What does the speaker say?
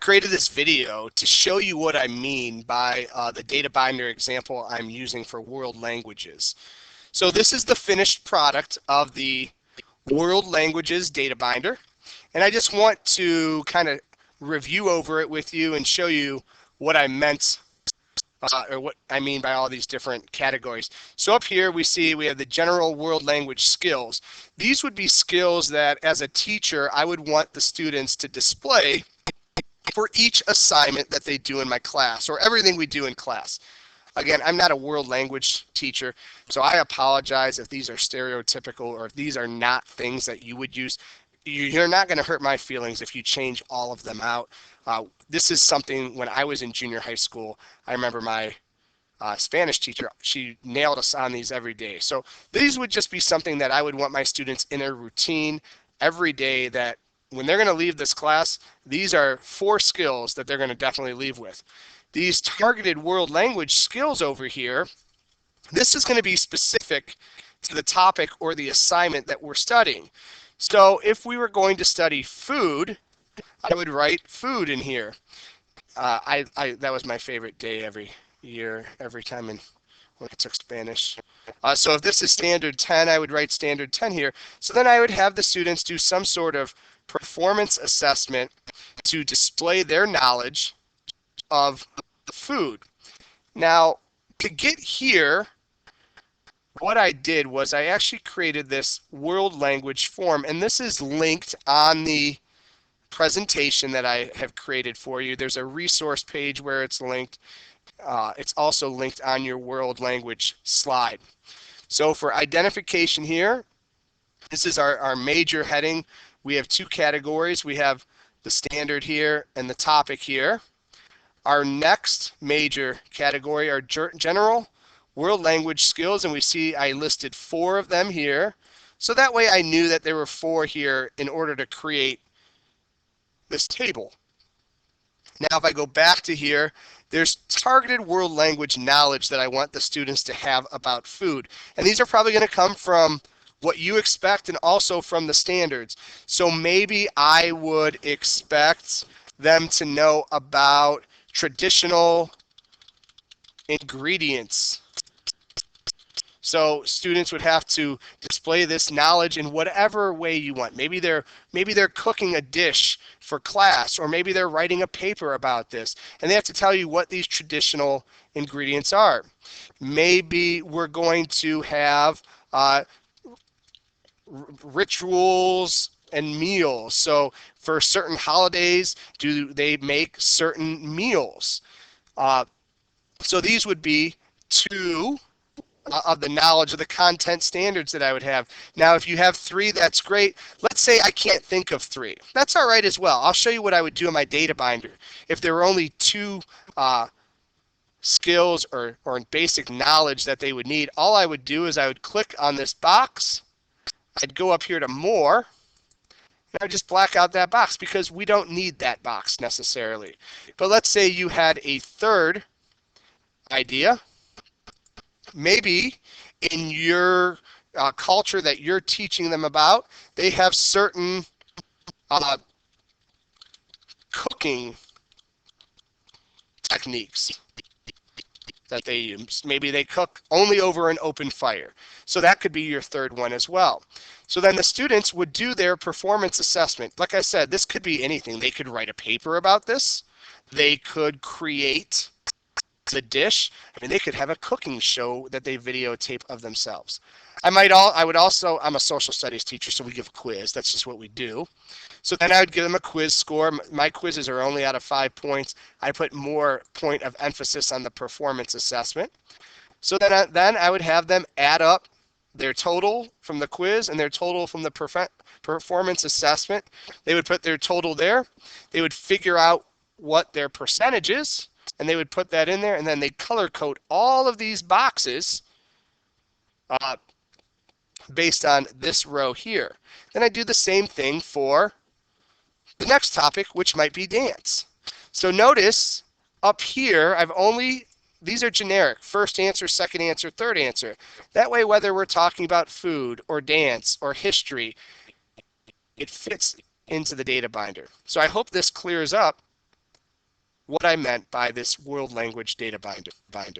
created this video to show you what I mean by the data binder example I'm using for world languages. So this is the finished product of the world languages data binder. And I just want to kind of review over it with you and show you what I meant or what I mean by all these different categories. So up here we see we have the general world language skills. These would be skills that as a teacher I would want the students to display for each assignment that they do in my class or everything we do in class. Again, I'm not a world language teacher, so I apologize if these are stereotypical or if these are not things that you would use. You're not going to hurt my feelings if you change all of them out. This is something when I was in junior high school, I remember my Spanish teacher, she nailed us on these every day. So these would just be something that I would want my students in a routine every day, that when they're going to leave this class, these are 4 skills that they're going to definitely leave with. These targeted world language skills over here, this is going to be specific to the topic or the assignment that we're studying. So if we were going to study food, I would write food in here. That was my favorite day every year, every time when I took Spanish. So if this is standard 10, I would write standard 10 here. So then I would have the students do some sort of performance assessment to display their knowledge of the food. Now, to get here, what I did was I actually created this world language form, and this is linked on the presentation that I have created for you. There's a resource page where it's linked. It's also linked on your world language slide. So for identification here, this is our major heading. We have 2 categories. We have the standard here and the topic here. Our next major category are general world language skills, and we see I listed 4 of them here. So that way I knew that there were 4 here in order to create this table. Now if I go back to here, there's targeted world language knowledge that I want the students to have about food. And these are probably going to come from what you expect and also from the standards. So maybe I would expect them to know about traditional ingredients. So students would have to display this knowledge in whatever way you want. Maybe they're cooking a dish for class, or maybe they're writing a paper about this, and they have to tell you what these traditional ingredients are. Maybe we're going to have rituals and meals. So for certain holidays, do they make certain meals? So these would be 2 of the knowledge of the content standards that I would have. Now, if you have 3, that's great. Let's say I can't think of 3. That's all right as well. I'll show you what I would do in my data binder. If there were only 2 skills or basic knowledge that they would need, all I would do is I would click on this box. I'd go up here to more, and I'd just black out that box because we don't need that box necessarily. But let's say you had a 3rd idea. Maybe in your culture that you're teaching them about, they have certain cooking techniques that they use. Maybe they cook only over an open fire. So that could be your 3rd one as well. So then the students would do their performance assessment. Like I said, this could be anything. They could write a paper about this. They could create the dish. I mean, they could have a cooking show that they videotape of themselves. I'm a social studies teacher, so we give a quiz. That's just what we do. So then I would give them a quiz score. My quizzes are only out of 5 points. I put more point of emphasis on the performance assessment. So then I would have them add up their total from the quiz and their total from the performance assessment. They would put their total there. They would figure out what their percentage is, and they would put that in there, and then they color code all of these boxes based on this row here. Then I do the same thing for the next topic, which might be dance. So notice up here, these are generic, 1st answer, 2nd answer, 3rd answer. That way, whether we're talking about food or dance or history, it fits into the data binder. So I hope this clears up what I meant by this world language data binder.